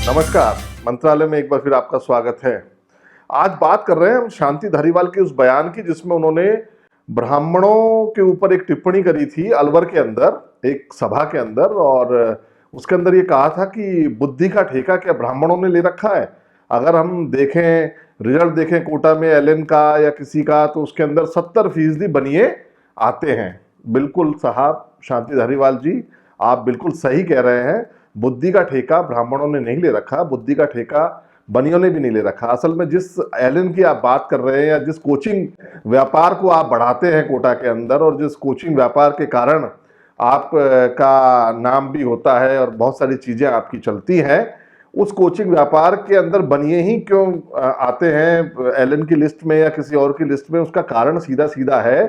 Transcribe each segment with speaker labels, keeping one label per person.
Speaker 1: नमस्कार। मंत्रालय में एक बार फिर आपका स्वागत है। आज बात कर रहे हैं हम शांति धारीवाल के उस बयान की जिसमें उन्होंने ब्राह्मणों के ऊपर एक टिप्पणी करी थी अलवर के अंदर एक सभा के अंदर, और उसके अंदर ये कहा था कि बुद्धि का ठेका क्या ब्राह्मणों ने ले रखा है। अगर हम देखें, रिजल्ट देखें कोटा में एलएन का या किसी का, तो उसके अंदर 70% बनिए आते हैं। बिल्कुल साहब शांति धारीवाल जी, आप बिल्कुल सही कह रहे हैं। बुद्धि का ठेका ब्राह्मणों ने नहीं ले रखा, बुद्धि का ठेका बनियों ने भी नहीं ले रखा। असल में जिस एलएन की आप बात कर रहे हैं या जिस कोचिंग व्यापार को आप बढ़ाते हैं कोटा के अंदर, और जिस कोचिंग व्यापार के कारण आप का नाम भी होता है और बहुत सारी चीजें आपकी चलती हैं, उस कोचिंग व्यापार के अंदर बनिए ही क्यों आते हैं एलएन की लिस्ट में या किसी और की लिस्ट में? उसका कारण सीधा सीधा है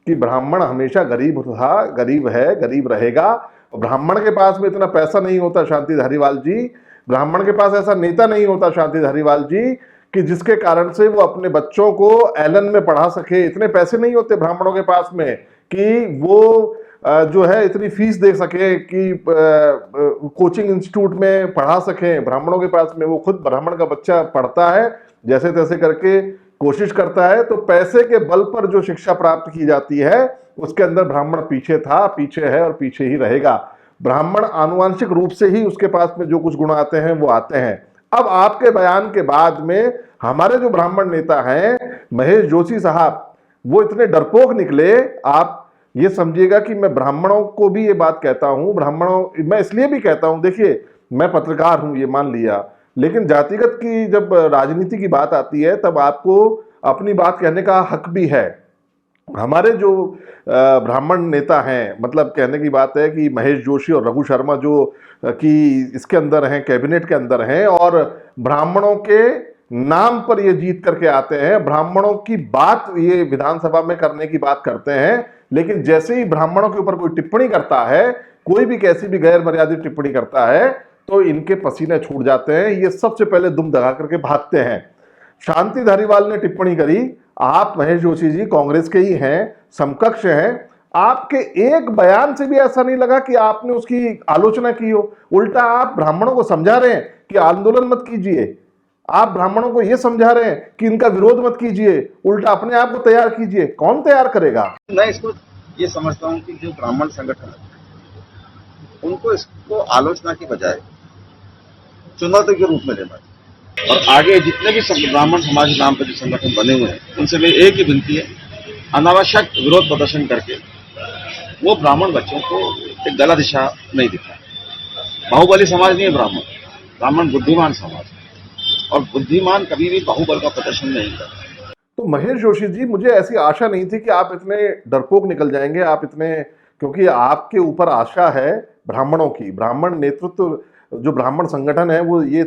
Speaker 1: कि ब्राह्मण हमेशा गरीब था, गरीब है, गरीब रहेगा। ब्राह्मण के पास में इतना पैसा नहीं होता शांति धारीवाल जी, ब्राह्मण के पास ऐसा नेता नहीं होता शांति धारीवाल जी कि जिसके कारण से वो अपने बच्चों को एलन में पढ़ा सके। इतने पैसे नहीं होते ब्राह्मणों के पास में कि वो जो है इतनी फीस दे सके कि कोचिंग इंस्टीट्यूट में पढ़ा सके। ब्राह्मणों के पास में वो खुद ब्राह्मण का बच्चा पढ़ता है, जैसे तैसे करके कोशिश करता है, तो पैसे के बल पर जो शिक्षा प्राप्त की जाती है उसके अंदर ब्राह्मण पीछे था, पीछे है और पीछे ही रहेगा। ब्राह्मण आनुवंशिक रूप से ही उसके पास में जो कुछ गुण आते हैं वो आते हैं। अब आपके बयान के बाद में हमारे जो ब्राह्मण नेता हैं महेश जोशी साहब, वो इतने डरपोक निकले। आप ये समझिएगा कि मैं ब्राह्मणों को भी ये बात कहता हूं, ब्राह्मणों मैं इसलिए भी कहता हूं, देखिए मैं पत्रकार हूं ये मान लिया, लेकिन जातिगत की जब राजनीति की बात आती है तब आपको अपनी बात कहने का हक भी है। हमारे जो ब्राह्मण नेता हैं, मतलब कहने की बात है कि महेश जोशी और रघु शर्मा जो कि इसके अंदर हैं, कैबिनेट के अंदर हैं, और ब्राह्मणों के नाम पर ये जीत करके आते हैं, ब्राह्मणों की बात ये विधानसभा में करने की बात करते हैं, लेकिन जैसे ही ब्राह्मणों के ऊपर कोई टिप्पणी करता है, कोई भी कैसी भी गैर मर्यादित टिप्पणी करता है, तो इनके पसीने छूट जाते हैं। ये सबसे पहले दुम दगा करके भागते हैं। शांति धारीवाल ने टिप्पणी करी, आप महेश जोशी जी कांग्रेस के ही हैं, समकक्ष हैं, आपके एक बयान से भी ऐसा नहीं लगा कि आपने उसकी आलोचना की हो। उल्टा आप ब्राह्मणों को समझा रहे हैं कि आंदोलन मत कीजिए, आप ब्राह्मणों को यह समझा रहे हैं कि इनका विरोध मत कीजिए, उल्टा अपने आप को तैयार कीजिए। कौन तैयार करेगा?
Speaker 2: मैं इसको ये समझता हूं कि जो ब्राह्मण संगठन है उनको इसको आलोचना की बजाय चुनौती के रूप में लेना है। और आगे जितने भी ब्राह्मण समाज के नाम पर जो संगठन बने हुए हैं उनसे मेरी एक ही विनती है, अनावश्यक विरोध प्रदर्शन करके वो ब्राह्मण बच्चों को एक गलत दिशा नहीं दिखाए। बाहुबली समाज नहीं है ब्राह्मण, ब्राह्मण बुद्धिमान समाज है, और बुद्धिमान कभी भी बाहुबल का प्रदर्शन नहीं करता।
Speaker 1: तो महेश जोशी जी, मुझे ऐसी आशा नहीं थी कि आप इतने डरपोक निकल जाएंगे, आप इतने, क्योंकि आपके ऊपर आशा है ब्राह्मणों की। ब्राह्मण नेतृत्व जो ब्राह्मण संगठन है वो ये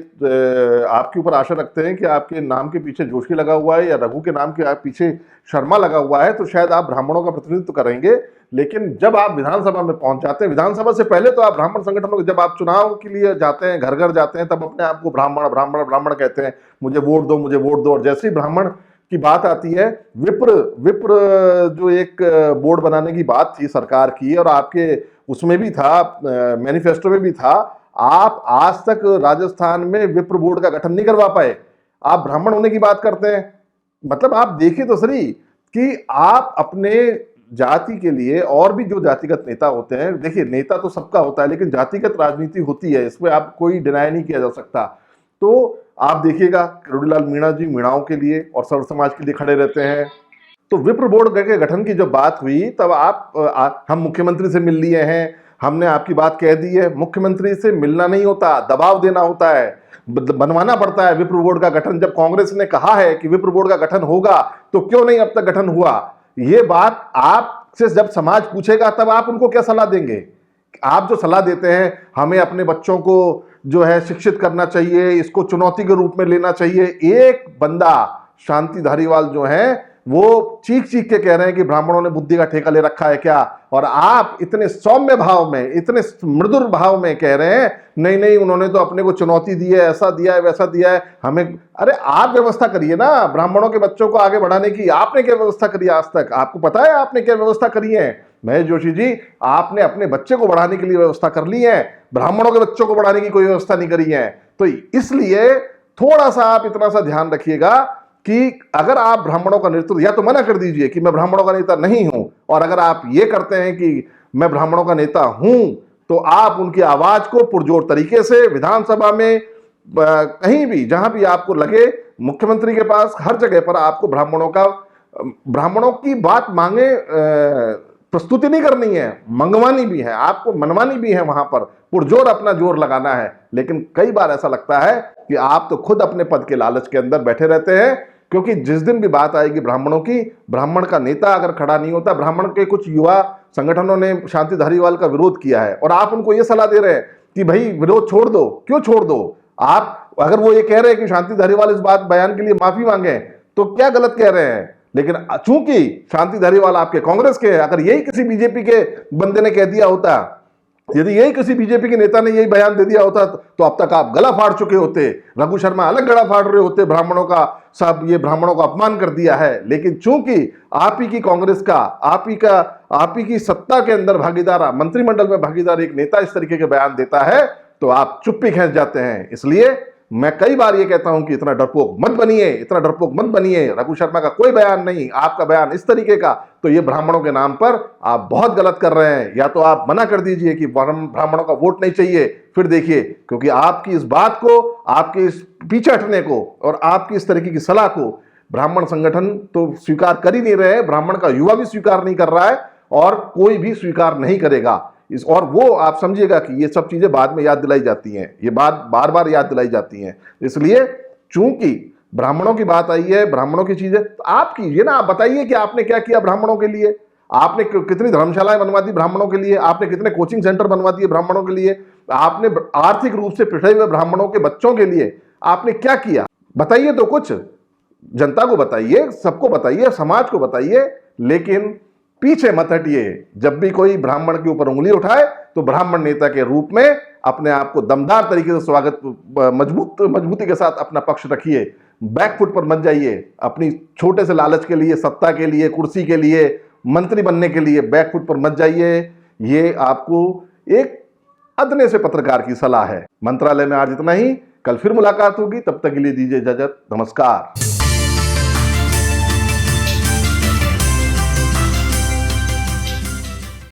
Speaker 1: आपके ऊपर आशा रखते हैं कि आपके नाम के पीछे जोशी लगा हुआ है या रघु के नाम के पीछे शर्मा लगा हुआ है, तो शायद आप ब्राह्मणों का प्रतिनिधित्व करेंगे। लेकिन जब आप विधानसभा में पहुंच जाते हैं, विधानसभा से पहले तो आप ब्राह्मण संगठनों के, जब आप चुनाव के लिए जाते हैं, घर घर जाते हैं, तब अपने आप को ब्राह्मण ब्राह्मण ब्राह्मण कहते हैं, मुझे वोट दो, मुझे वोट दो। और जैसे ही ब्राह्मण की बात आती है, विप्र जो एक बोर्ड बनाने की बात थी सरकार की, और आपके उसमें भी था, मैनिफेस्टो में भी था, आप आज तक राजस्थान में विप्र बोर्ड का गठन नहीं करवा पाए। आप ब्राह्मण होने की बात करते हैं। मतलब आप देखिए तो सही कि आप अपने जाति के लिए, और भी जो जातिगत नेता होते हैं, देखिए नेता तो सबका होता है, लेकिन जातिगत राजनीति होती है, इसमें आप कोई डिनाई नहीं किया जा सकता। तो आप देखिएगा किरोड़ीलाल मीणा जी मीणाओं के लिए और सर्व समाज के लिए खड़े रहते हैं। तो विप्र बोर्ड के गठन की जब बात हुई तब हम मुख्यमंत्री से मिल लिए हैं, हमने आपकी बात कह दी है। मुख्यमंत्री से मिलना नहीं होता, दबाव देना होता है, बनवाना पड़ता है विप्र बोर्ड का गठन। जब कांग्रेस ने कहा है कि विप्र बोर्ड का गठन होगा, तो क्यों नहीं अब तक गठन हुआ? ये बात आपसे जब समाज पूछेगा तब आप उनको क्या सलाह देंगे? आप जो सलाह देते हैं हमें अपने बच्चों को जो है शिक्षित करना चाहिए, इसको चुनौती के रूप में लेना चाहिए, एक बंदा शांति धारीवाल जो है वो चीख चीख के कह रहे हैं कि ब्राह्मणों ने बुद्धि का ठेका ले रखा है क्या, और आप इतने सौम्य भाव में, इतने मृदुर भाव में कह रहे हैं नहीं नहीं उन्होंने तो अपने को चुनौती दी है, ऐसा दिया है, वैसा दिया है हमें। अरे आप व्यवस्था करिए ना ब्राह्मणों के बच्चों को आगे बढ़ाने की। आपने क्या व्यवस्था करी आज तक? आपको पता है आपने क्या व्यवस्था करी है? महेश जोशी जी, आपने अपने बच्चे को बढ़ाने के लिए व्यवस्था कर ली है, ब्राह्मणों के बच्चों को बढ़ाने की कोई व्यवस्था नहीं करी है। तो इसलिए थोड़ा सा आप इतना सा ध्यान रखिएगा कि अगर आप ब्राह्मणों का नेतृत्व, या तो मना कर दीजिए कि मैं ब्राह्मणों का नेता नहीं हूं, और अगर आप ये करते हैं कि मैं ब्राह्मणों का नेता हूं, तो आप उनकी आवाज को पुरजोर तरीके से विधानसभा में, कहीं भी जहां भी आपको लगे, मुख्यमंत्री के पास, हर जगह पर आपको ब्राह्मणों की बात मांगे प्रस्तुति नहीं करनी है, मंगवानी भी है, आपको मनवानी भी है, वहां पर पुरजोर अपना जोर लगाना है। लेकिन कई बार ऐसा लगता है कि आप तो खुद अपने पद के लालच के अंदर बैठे रहते हैं, क्योंकि जिस दिन भी बात आएगी ब्राह्मणों की, ब्राह्मण का नेता अगर खड़ा नहीं होता, ब्राह्मण के कुछ युवा संगठनों ने शांति धारीवाल का विरोध किया है और आप उनको यह सलाह दे रहे हैं कि भाई विरोध छोड़ दो। क्यों छोड़ दो? आप अगर वो ये कह रहे हैं कि शांति धारीवाल इस बात बयान के लिए माफी मांगे, तो क्या गलत कह रहे हैं? लेकिन चूंकि शांति धारीवाल आपके कांग्रेस के, अगर यही किसी बीजेपी के बंदे ने कह दिया होता, यदि यही किसी बीजेपी के नेता ने यही बयान दे दिया होता, तो अब तक आप गला फाड़ चुके होते। रघु शर्मा अलग गला फाड़ रहे होते ब्राह्मणों का, सब ये ब्राह्मणों का अपमान कर दिया है। लेकिन चूंकि आप ही की कांग्रेस का, आप ही की सत्ता के अंदर भागीदार, मंत्रिमंडल में भागीदार एक नेता इस तरीके के बयान देता है, तो आप चुप्पी खींच जाते हैं। इसलिए मैं कई बार ये कहता हूं कि इतना डरपोक मत बनिए, इतना डरपोक मत बनिए। रघु शर्मा का कोई बयान नहीं, आपका बयान इस तरीके का, तो ये ब्राह्मणों के नाम पर आप बहुत गलत कर रहे हैं। या तो आप मना कर दीजिए कि ब्राह्मणों का वोट नहीं चाहिए, फिर देखिए, क्योंकि आपकी इस बात को, आपके इस पीछे हटने को और आपकी इस तरीके की सलाह को ब्राह्मण संगठन तो स्वीकार कर ही नहीं रहे, ब्राह्मण का युवा भी स्वीकार नहीं कर रहा है और कोई भी स्वीकार नहीं करेगा। और वो आप समझिएगा कि ये सब चीजें बाद में याद दिलाई जाती हैं, ये बात बार बार याद दिलाई जाती हैं। इसलिए चूंकि ब्राह्मणों की बात आई है, ब्राह्मणों की चीजें, तो आप कीजिए ना, आप बताइए कि आपने क्या किया ब्राह्मणों के लिए। आपने कितनी धर्मशालाएं बनवा दी ब्राह्मणों के लिए, आपने कितने कोचिंग सेंटर बनवा दिए ब्राह्मणों के लिए, आपने आर्थिक रूप से पिछड़े हुए ब्राह्मणों के बच्चों के लिए आपने क्या किया? बताइए तो कुछ, जनता को बताइए, सबको बताइए, समाज को बताइए। लेकिन पीछे मत हटिए। जब भी कोई ब्राह्मण के ऊपर उंगली उठाए, तो ब्राह्मण नेता के रूप में अपने आप को दमदार तरीके से स्वागत, मजबूती के साथ अपना पक्ष रखिए। बैकफुट पर मत जाइए। अपनी छोटे से लालच के लिए, सत्ता के लिए, कुर्सी के लिए, मंत्री बनने के लिए बैकफुट पर मत जाइए। ये आपको एक अदने से पत्रकार की सलाह है। मंत्रालय में आज इतना ही, कल फिर मुलाकात होगी, तब तक के लिए दीजिए इजाजत। नमस्कार।